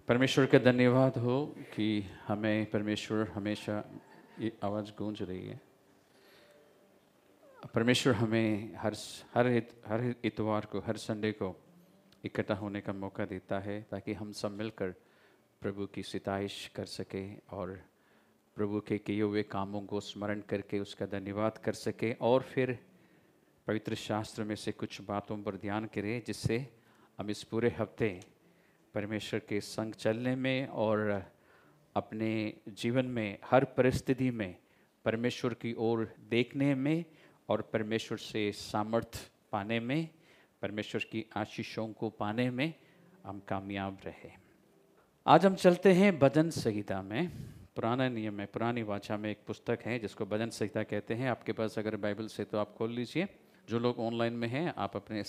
परमेश्वर का धन्यवाद हो कि हमें परमेश्वर हमेशा ये आवाज़ गूंज रही है। परमेश्वर हमें हर इतवार को, हर संडे को इकट्ठा होने का मौका देता है ताकि हम सब मिलकर प्रभु की सिताइश कर सके और प्रभु के किए हुए कामों को स्मरण करके उसका धन्यवाद कर सके और फिर पवित्र शास्त्र में से कुछ बातों पर ध्यान करें जिससे हम इस पूरे हफ्ते परमेश्वर के संग चलने में और अपने जीवन में हर परिस्थिति में परमेश्वर की ओर देखने में और परमेश्वर से सामर्थ्य पाने में, परमेश्वर की आशीषों को पाने में हम कामयाब रहे। आज हम चलते हैं भजन संहिता में। पुराना नियम में, पुरानी वाचा में एक पुस्तक है जिसको भजन संहिता कहते हैं। आपके पास अगर बाइबल से तो आप खोल लीजिए। जो लोग ऑनलाइन में हैं आप अपने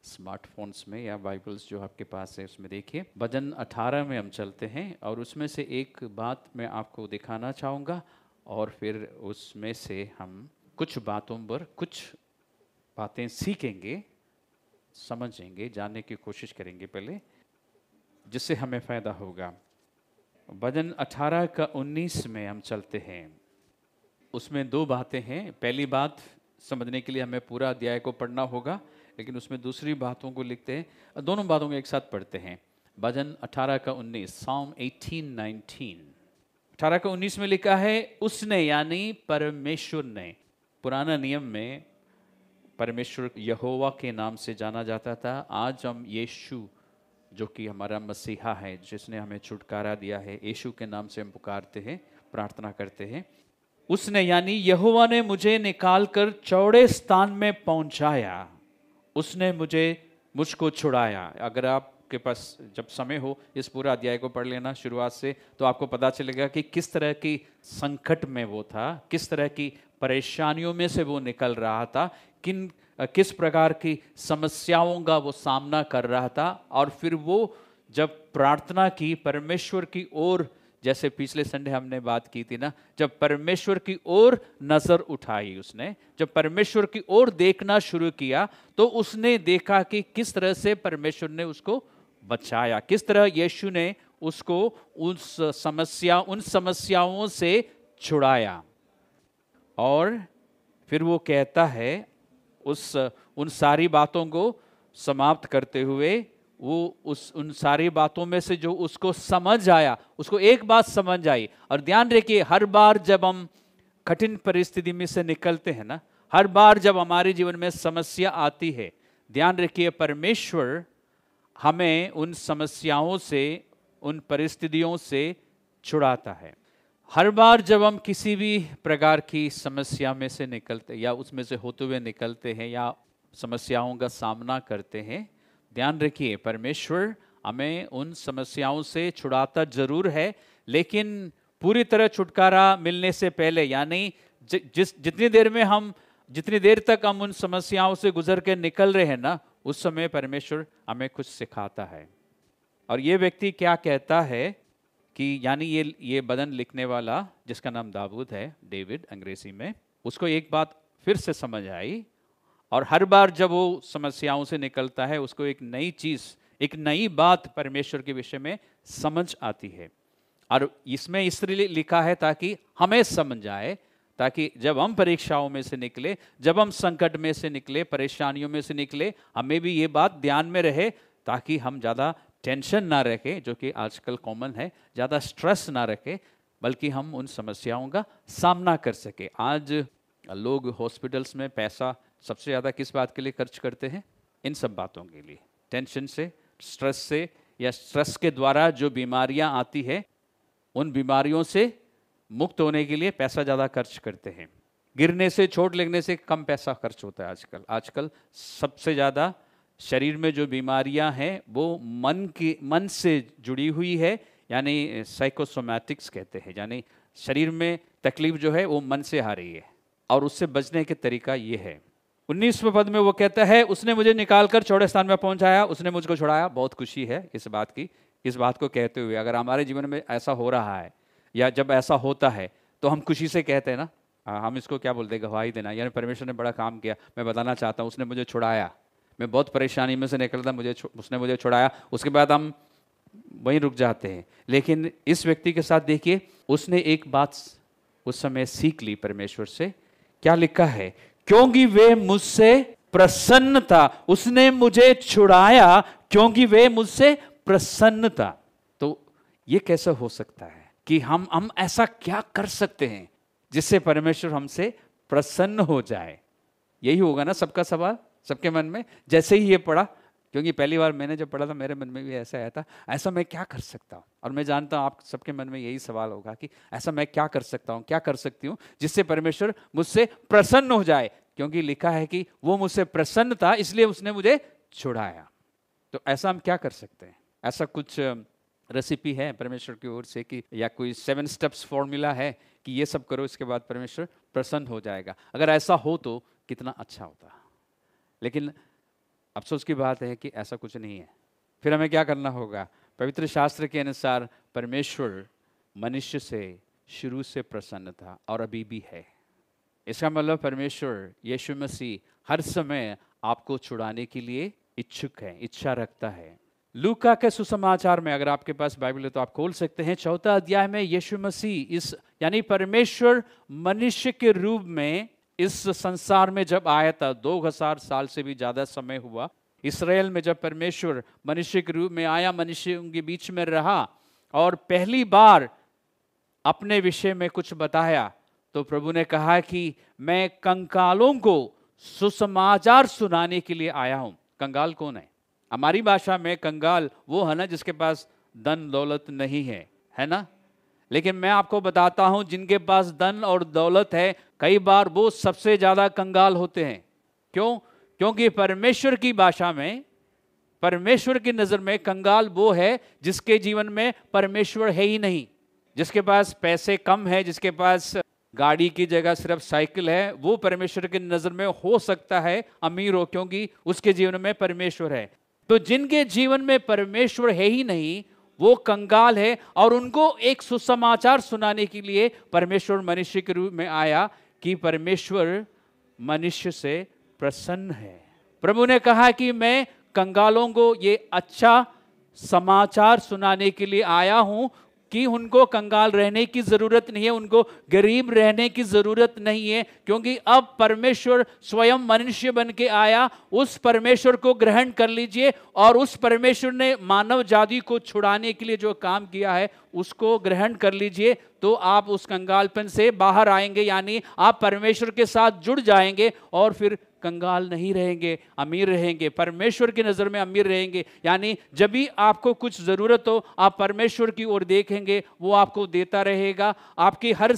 स्मार्टफोन्स में या बाइबल्स जो आपके पास है उसमें देखिए। भजन 18 में हम चलते हैं और उसमें से एक बात मैं आपको दिखाना चाहूँगा और फिर उसमें से हम कुछ बातों पर कुछ बातें सीखेंगे, समझेंगे, जानने की कोशिश करेंगे पहले, जिससे हमें फ़ायदा होगा। भजन 18 का 19 में हम चलते हैं। उसमें दो बातें हैं। पहली बात समझने के लिए हमें पूरा अध्याय को पढ़ना होगा, लेकिन उसमें दूसरी बातों को लिखते हैं। दोनों बातों को एक साथ पढ़ते हैं। भजन 18 का 19, Psalm 18:19। 18 का 19 में लिखा है, उसने यानी परमेश्वर ने। पुराना नियम में परमेश्वर यहोवा के नाम से जाना जाता था। आज हम यीशु जो कि हमारा मसीहा है, जिसने हमें छुटकारा दिया है, यीशु के नाम से हम पुकारते हैं, प्रार्थना करते हैं। उसने यानी यहोवा ने मुझे निकालकर चौड़े स्थान में पहुंचाया, उसने मुझको छुड़ाया। अगर आपके पास जब समय हो इस पूरा अध्याय को पढ़ लेना शुरुआत से, तो आपको पता चलेगा कि किस तरह की संकट में वो था, किस तरह की परेशानियों में से वो निकल रहा था, किस प्रकार की समस्याओं का वो सामना कर रहा था। और फिर वो जब प्रार्थना की परमेश्वर की ओर, जैसे पिछले संडे हमने बात की थी ना, जब परमेश्वर की ओर नजर उठाई उसने, जब परमेश्वर की ओर देखना शुरू किया, तो उसने देखा कि किस तरह से परमेश्वर ने उसको बचाया, किस तरह यीशु ने उसको उन समस्याओं से छुड़ाया। और फिर वो कहता है, उन सारी बातों को समाप्त करते हुए, वो उन सारी बातों में से जो उसको समझ आया, उसको एक बात समझ आई। और ध्यान रखिए, हर बार जब हम कठिन परिस्थिति में से निकलते हैं ना, हर बार जब हमारे जीवन में समस्या आती है, ध्यान रखिए परमेश्वर हमें उन समस्याओं से, उन परिस्थितियों से छुड़ाता है। हर बार जब हम किसी भी प्रकार की समस्या में से निकलते या उसमें से होते हुए निकलते हैं या समस्याओं का सामना करते हैं, ध्यान रखिए परमेश्वर हमें उन समस्याओं से छुड़ाता जरूर है, लेकिन पूरी तरह छुटकारा मिलने से पहले, यानी जितनी देर तक हम उन समस्याओं से गुजर के निकल रहे हैं ना, उस समय परमेश्वर हमें कुछ सिखाता है। और ये व्यक्ति क्या कहता है कि यानी ये भजन लिखने वाला, जिसका नाम दाऊद है, डेविड अंग्रेजी में, उसको एक बात फिर से समझ आई। और हर बार जब वो समस्याओं से निकलता है, उसको एक नई चीज़, एक नई बात परमेश्वर के विषय में समझ आती है। और इसमें इसलिए लिखा है ताकि हमें समझ आए, ताकि जब हम परीक्षाओं में से निकले, जब हम संकट में से निकले, परेशानियों में से निकले, हमें भी ये बात ध्यान में रहे, ताकि हम ज़्यादा टेंशन ना रखें, जो कि आजकल कॉमन है, ज़्यादा स्ट्रेस ना रखें, बल्कि हम उन समस्याओं का सामना कर सके। आज लोग हॉस्पिटल्स में पैसा सबसे ज़्यादा किस बात के लिए खर्च करते हैं? इन सब बातों के लिए, टेंशन से, स्ट्रेस से, या स्ट्रेस के द्वारा जो बीमारियां आती है, उन बीमारियों से मुक्त होने के लिए पैसा ज़्यादा खर्च करते हैं। गिरने से, चोट लगने से कम पैसा खर्च होता है आजकल सबसे ज़्यादा शरीर में जो बीमारियां हैं वो मन से जुड़ी हुई है, यानी साइकोसोमैटिक्स कहते हैं, यानी शरीर में तकलीफ जो है वो मन से आ रही है। और उससे बचने के तरीका ये है। 19वें पद में वो कहता है, उसने मुझे निकालकर चौड़े स्थान में पहुंचाया, उसने मुझको छुड़ाया। बहुत खुशी है इस बात की, इस बात को कहते हुए। अगर हमारे जीवन में ऐसा हो रहा है या जब ऐसा होता है तो हम खुशी से कहते हैं ना, हम इसको क्या बोलते हैं, गवाही देना, यानी परमेश्वर ने बड़ा काम किया, मैं बताना चाहता हूँ, उसने मुझे छुड़ाया, मैं बहुत परेशानी में से निकलता, उसने मुझे छुड़ाया। उसके बाद हम वहीं रुक जाते हैं। लेकिन इस व्यक्ति के साथ देखिए, उसने एक बात उस समय सीख ली परमेश्वर से। क्या लिखा है? क्योंकि वे मुझसे प्रसन्न था, उसने मुझे छुड़ाया क्योंकि वे मुझसे प्रसन्न था। तो ये कैसे हो सकता है कि हम ऐसा क्या कर सकते हैं जिससे परमेश्वर हमसे प्रसन्न हो जाए? यही होगा ना सबका सवाल, सबके मन में। जैसे ही ये पढ़ा, क्योंकि पहली बार मैंने जब पढ़ा था मेरे मन में भी ऐसा आया था, ऐसा मैं क्या कर सकता हूँ? और मैं जानता हूँ आप सबके मन में यही सवाल होगा कि ऐसा मैं क्या कर सकता हूँ, क्या कर सकती हूँ जिससे परमेश्वर मुझसे प्रसन्न हो जाए। क्योंकि लिखा है कि वो मुझसे प्रसन्न था इसलिए उसने मुझे छुड़ाया। तो ऐसा हम क्या कर सकते हैं? ऐसा कुछ रेसिपी है परमेश्वर की ओर से कि, या कोई 7 स्टेप्स फॉर्मूला है कि ये सब करो इसके बाद परमेश्वर प्रसन्न हो जाएगा? अगर ऐसा हो तो कितना अच्छा होता। लेकिन अफसोस की बात है कि ऐसा कुछ नहीं है। फिर हमें क्या करना होगा? पवित्र शास्त्र के अनुसार परमेश्वर मनुष्य से शुरू से प्रसन्न था और अभी भी है। इसका मतलब परमेश्वर यीशु मसीह हर समय आपको छुड़ाने के लिए इच्छुक है, इच्छा रखता है। लूका के सुसमाचार में, अगर आपके पास बाइबल है तो आप खोल सकते हैं, 4 अध्याय में यीशु मसीह इस यानी परमेश्वर मनुष्य के रूप में इस संसार में जब आया था, 2000 साल से भी ज्यादा समय हुआ। इसराइल में जब परमेश्वर मनुष्य के रूप में आया, मनुष्यों के बीच में रहा और पहली बार अपने विषय में कुछ बताया, तो प्रभु ने कहा कि मैं कंगालों को सुसमाचार सुनाने के लिए आया हूं। कंगाल कौन है? हमारी भाषा में कंगाल वो है ना जिसके पास धन दौलत नहीं है, है ना? लेकिन मैं आपको बताता हूं, जिनके पास धन और दौलत है कई बार वो सबसे ज्यादा कंगाल होते हैं। क्यों? क्योंकि परमेश्वर की भाषा में, परमेश्वर की नजर में कंगाल वो है जिसके जीवन में परमेश्वर है ही नहीं। जिसके पास पैसे कम है, जिसके पास गाड़ी की जगह सिर्फ साइकिल है, वो परमेश्वर की नजर में हो सकता है अमीर हो, क्योंकि उसके जीवन में परमेश्वर है। तो जिनके जीवन में परमेश्वर है ही नहीं वो कंगाल है, और उनको एक सुसमाचार सुनाने के लिए परमेश्वर मनुष्य के रूप में आया कि परमेश्वर मनुष्य से प्रसन्न है। प्रभु ने कहा कि मैं कंगालों को ये अच्छा समाचार सुनाने के लिए आया हूं कि उनको कंगाल रहने की जरूरत नहीं है, उनको गरीब रहने की जरूरत नहीं है, क्योंकि अब परमेश्वर स्वयं मनुष्य बन के आया। उस परमेश्वर को ग्रहण कर लीजिए, और उस परमेश्वर ने मानव जाति को छुड़ाने के लिए जो काम किया है उसको ग्रहण कर लीजिए, तो आप उस कंगालपन से बाहर आएंगे, यानी आप परमेश्वर के साथ जुड़ जाएंगे और फिर कंगाल नहीं रहेंगे, अमीर रहेंगे, परमेश्वर की नज़र में अमीर रहेंगे। यानी जब भी आपको कुछ ज़रूरत हो आप परमेश्वर की ओर देखेंगे, वो आपको देता रहेगा। आपकी हर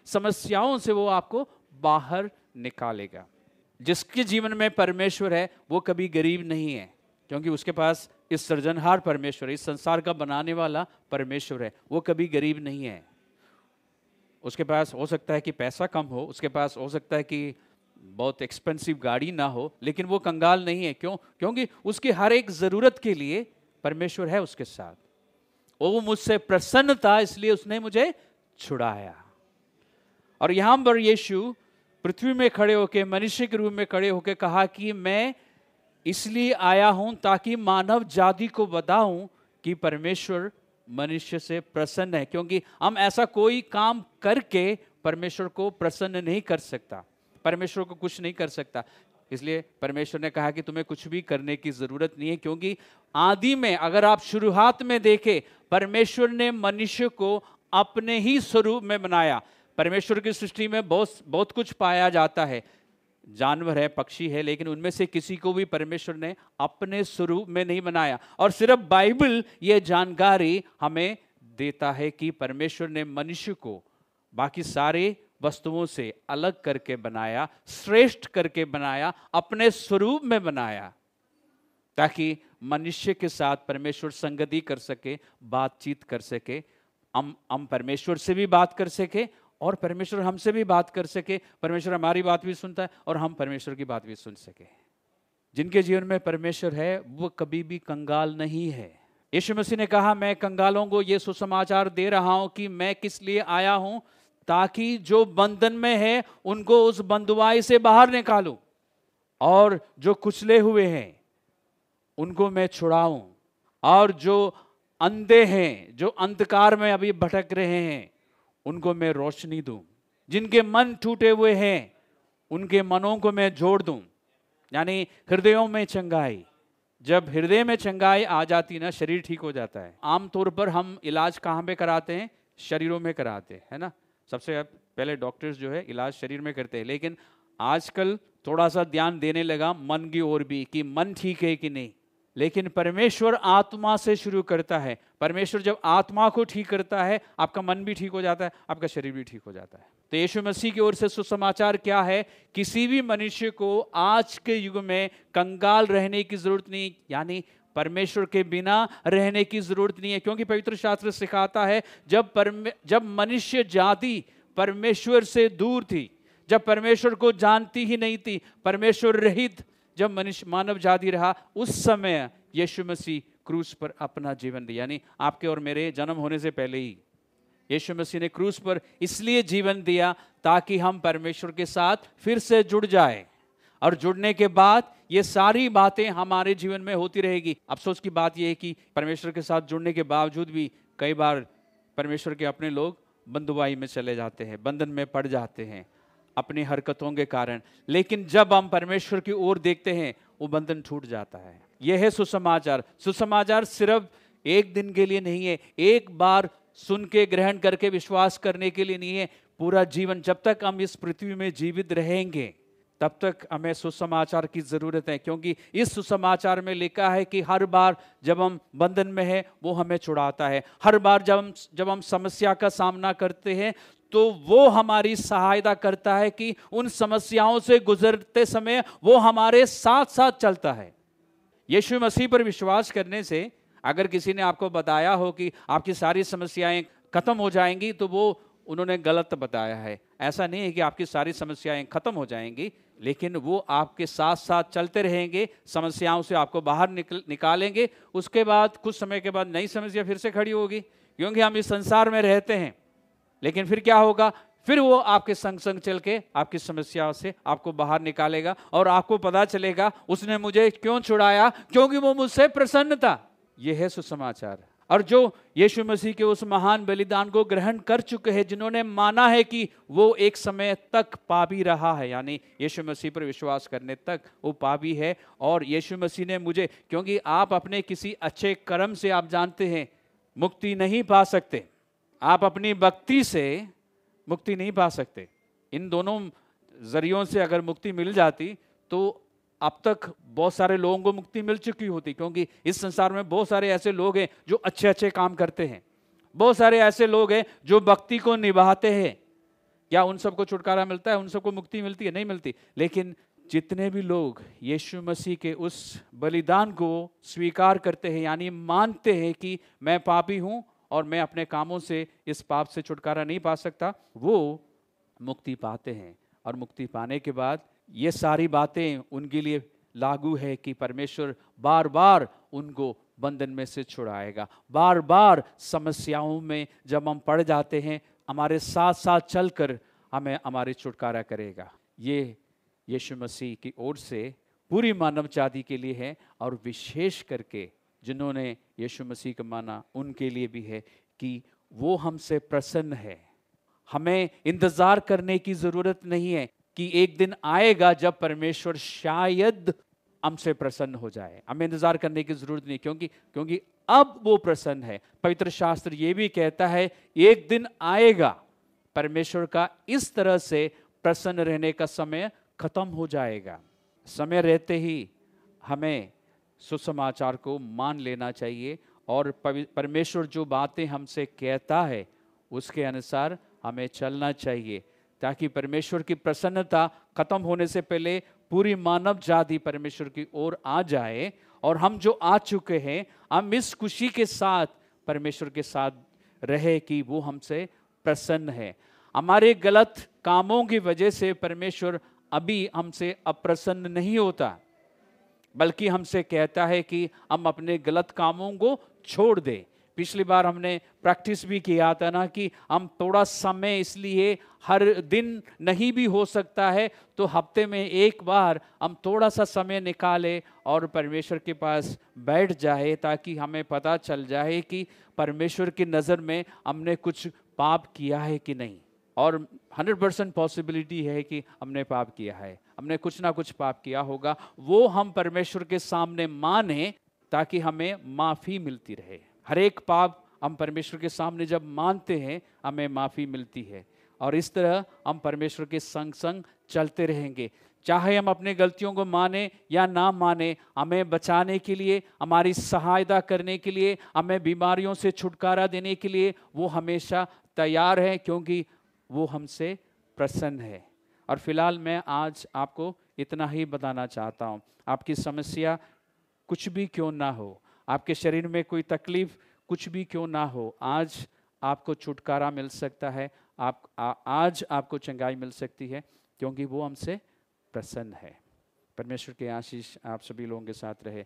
समस्याओं से वो आपको बाहर निकालेगा। जिसके जीवन में परमेश्वर है वो कभी गरीब नहीं है, क्योंकि उसके पास इस सृजनहार परमेश्वर, इस संसार का बनाने वाला परमेश्वर है। वो कभी गरीब नहीं है। उसके पास हो सकता है कि पैसा कम हो, उसके पास हो सकता है कि बहुत एक्सपेंसिव गाड़ी ना हो, लेकिन वो कंगाल नहीं है। क्यों? क्योंकि उसकी हर एक जरूरत के लिए परमेश्वर है उसके साथ। वो मुझसे प्रसन्न था इसलिए उसने मुझे छुड़ाया। और यहां पर यीशु पृथ्वी में खड़े होकर, मनुष्य के रूप में खड़े होकर कहा कि मैं इसलिए आया हूं ताकि मानव जाति को बताऊं कि परमेश्वर मनुष्य से प्रसन्न है। क्योंकि हम ऐसा कोई काम करके परमेश्वर को प्रसन्न नहीं कर सकता, परमेश्वर को कुछ नहीं कर सकता। इसलिए परमेश्वर ने कहा कि तुम्हें कुछ भी करने की जरूरत नहीं है, क्योंकि आदि में, अगर आप शुरुआत में देखें, परमेश्वर ने मनुष्य को अपने ही स्वरूप में बनाया। परमेश्वर की सृष्टि में बहुत कुछ पाया जाता है, जानवर है, पक्षी है, लेकिन उनमें से किसी को भी परमेश्वर ने अपने स्वरूप में नहीं बनाया। और सिर्फ बाइबल ये जानकारी हमें देता है कि परमेश्वर ने मनुष्य को बाकी सारे वस्तुओं से अलग करके बनाया, श्रेष्ठ करके बनाया, अपने स्वरूप में बनाया, ताकि मनुष्य के साथ परमेश्वर संगति कर सके, बातचीत कर सके। हम परमेश्वर से भी बात कर सके और परमेश्वर हमसे भी बात कर सके। परमेश्वर हमारी बात भी सुनता है और हम परमेश्वर की बात भी सुन सके। जिनके जीवन में परमेश्वर है वो कभी भी कंगाल नहीं है। यीशु मसीह ने कहा, मैं कंगालों को ये सुसमाचार दे रहा हूं कि मैं किस लिए आया हूं, ताकि जो बंधन में है उनको उस बंधुआई से बाहर निकालूं, और जो कुचले हुए हैं उनको मैं छुड़ाऊं। और जो अंधे हैं, जो अंधकार में अभी भटक रहे हैं, उनको मैं रोशनी दूं। जिनके मन टूटे हुए हैं, उनके मनों को मैं जोड़ दूं। यानी हृदयों में चंगाई। जब हृदय में चंगाई आ जाती ना, शरीर ठीक हो जाता है। आमतौर पर हम इलाज कहाँ पे कराते हैं? शरीरों में कराते हैं, है ना। सबसे पहले डॉक्टर्स जो है इलाज शरीर में करते हैं, लेकिन आजकल थोड़ा सा ध्यान देने लगा मन की ओर भी, कि मन ठीक है कि नहीं। लेकिन परमेश्वर आत्मा से शुरू करता है। परमेश्वर जब आत्मा को ठीक करता है, आपका मन भी ठीक हो जाता है, आपका शरीर भी ठीक हो जाता है। तो यीशु मसीह की ओर से सुसमाचार क्या है? किसी भी मनुष्य को आज के युग में कंगाल रहने की जरूरत नहीं, यानी परमेश्वर के बिना रहने की जरूरत नहीं है। क्योंकि पवित्र शास्त्र सिखाता है, जब मनुष्य जाति परमेश्वर से दूर थी, जब परमेश्वर को जानती ही नहीं थी, परमेश्वर रहित जब मनुष्य मानव जाति रहा, उस समय यीशु मसीह क्रूस पर अपना जीवन दिया। यानी आपके और मेरे जन्म होने से पहले ही यीशु मसीह ने क्रूस पर इसलिए जीवन दिया ताकि हम परमेश्वर के साथ फिर से जुड़ जाए। और जुड़ने के बाद ये सारी बातें हमारे जीवन में होती रहेगी। अफसोस की बात यह है कि परमेश्वर के साथ जुड़ने के बावजूद भी कई बार परमेश्वर के अपने लोग बंधुआई में चले जाते हैं, बंधन में पड़ जाते हैं अपनी हरकतों के कारण। लेकिन जब हम परमेश्वर की ओर देखते हैं, वो बंधन छूट जाता है। यह है सुसमाचार। सुसमाचार सिर्फ एक दिन के लिए नहीं है, एक बार सुन के ग्रहण करके विश्वास करने के लिए नहीं है। पूरा जीवन, जब तक हम इस पृथ्वी में जीवित रहेंगे, तब तक हमें सुसमाचार की जरूरत है। क्योंकि इस सुसमाचार में लिखा है कि हर बार जब हम बंधन में है, वो हमें छुड़ाता है। हर बार जब हम समस्या का सामना करते हैं, तो वो हमारी सहायता करता है कि उन समस्याओं से गुजरते समय वो हमारे साथ साथ चलता है। यीशु मसीह पर विश्वास करने से अगर किसी ने आपको बताया हो कि आपकी सारी समस्याएं खत्म हो जाएंगी, तो वो उन्होंने गलत बताया है। ऐसा नहीं है कि आपकी सारी समस्याएं खत्म हो जाएंगी, लेकिन वो आपके साथ साथ चलते रहेंगे, समस्याओं से आपको बाहर निकालेंगे। उसके बाद कुछ समय के बाद नई समस्या फिर से खड़ी होगी, क्योंकि हम इस संसार में रहते हैं। लेकिन फिर क्या होगा? फिर वो आपके संग संग चल के आपकी समस्याओं से आपको बाहर निकालेगा, और आपको पता चलेगा उसने मुझे क्यों छुड़ाया, क्योंकि वो मुझसे प्रसन्न था। यह है सुसमाचार। और जो यीशु मसीह के उस महान बलिदान को ग्रहण कर चुके हैं, जिन्होंने माना है कि वो एक समय तक पापी रहा है, यानी यीशु मसीह पर विश्वास करने तक वो पापी है, और यीशु मसीह ने मुझे, क्योंकि आप अपने किसी अच्छे कर्म से आप जानते हैं मुक्ति नहीं पा सकते, आप अपनी भक्ति से मुक्ति नहीं पा सकते। इन दोनों जरियों से अगर मुक्ति मिल जाती तो अब तक बहुत सारे लोगों को मुक्ति मिल चुकी होती। क्योंकि इस संसार में बहुत सारे ऐसे लोग हैं जो अच्छे अच्छे काम करते हैं, बहुत सारे ऐसे लोग हैं जो भक्ति को निभाते हैं। क्या उन सबको छुटकारा मिलता है? उन सबको मुक्ति मिलती है? नहीं मिलती। लेकिन जितने भी लोग यीशु मसीह के उस बलिदान को स्वीकार करते हैं, यानी मानते हैं कि मैं पापी हूं और मैं अपने कामों से इस पाप से छुटकारा नहीं पा सकता, वो मुक्ति पाते हैं। और मुक्ति पाने के बाद ये सारी बातें उनके लिए लागू है कि परमेश्वर बार बार उनको बंधन में से छुड़ाएगा। बार बार समस्याओं में जब हम पड़ जाते हैं, हमारे साथ साथ चलकर हमें हमारी छुटकारा करेगा। ये यीशु मसीह की ओर से पूरी मानव जाति के लिए है, और विशेष करके जिन्होंने यीशु मसीह को माना उनके लिए भी है कि वो हमसे प्रसन्न है। हमें इंतजार करने की जरूरत नहीं है कि एक दिन आएगा जब परमेश्वर शायद हमसे प्रसन्न हो जाए। हमें इंतजार करने की जरूरत नहीं, क्योंकि अब वो प्रसन्न है। पवित्र शास्त्र ये भी कहता है एक दिन आएगा परमेश्वर का इस तरह से प्रसन्न रहने का समय खत्म हो जाएगा। समय रहते ही हमें सुसमाचार को मान लेना चाहिए, और परमेश्वर जो बातें हमसे कहता है उसके अनुसार हमें चलना चाहिए, ताकि परमेश्वर की प्रसन्नता खत्म होने से पहले पूरी मानव जाति परमेश्वर की ओर आ जाए। और हम जो आ चुके हैं, हम इस खुशी के साथ परमेश्वर के साथ रहे कि वो हमसे प्रसन्न है। हमारे गलत कामों की वजह से परमेश्वर अभी हमसे अप्रसन्न नहीं होता, बल्कि हमसे कहता है कि हम अपने गलत कामों को छोड़ दें, पिछली बार हमने प्रैक्टिस भी किया था ना कि हम थोड़ा समय, इसलिए हर दिन नहीं भी हो सकता है तो हफ्ते में एक बार हम थोड़ा सा समय निकालें और परमेश्वर के पास बैठ जाए, ताकि हमें पता चल जाए कि परमेश्वर की नज़र में हमने कुछ पाप किया है कि नहीं। और 100% पॉसिबिलिटी है कि हमने पाप किया है, हमने कुछ ना कुछ पाप किया होगा, वो हम परमेश्वर के सामने माने ताकि हमें माफ़ी मिलती रहे। हर एक पाप हम परमेश्वर के सामने जब मानते हैं हमें माफ़ी मिलती है, और इस तरह हम परमेश्वर के संग संग चलते रहेंगे। चाहे हम अपने गलतियों को माने या ना माने, हमें बचाने के लिए, हमारी सहायता करने के लिए, हमें बीमारियों से छुटकारा देने के लिए वो हमेशा तैयार है, क्योंकि वो हमसे प्रसन्न है। और फिलहाल मैं आज आपको इतना ही बताना चाहता हूँ। आपकी समस्या कुछ भी क्यों ना हो, आपके शरीर में कोई तकलीफ कुछ भी क्यों ना हो, आज आपको छुटकारा मिल सकता है। आज आपको चंगाई मिल सकती है, क्योंकि वो हमसे प्रसन्न है। परमेश्वर की आशीष आप सभी लोगों के साथ रहे।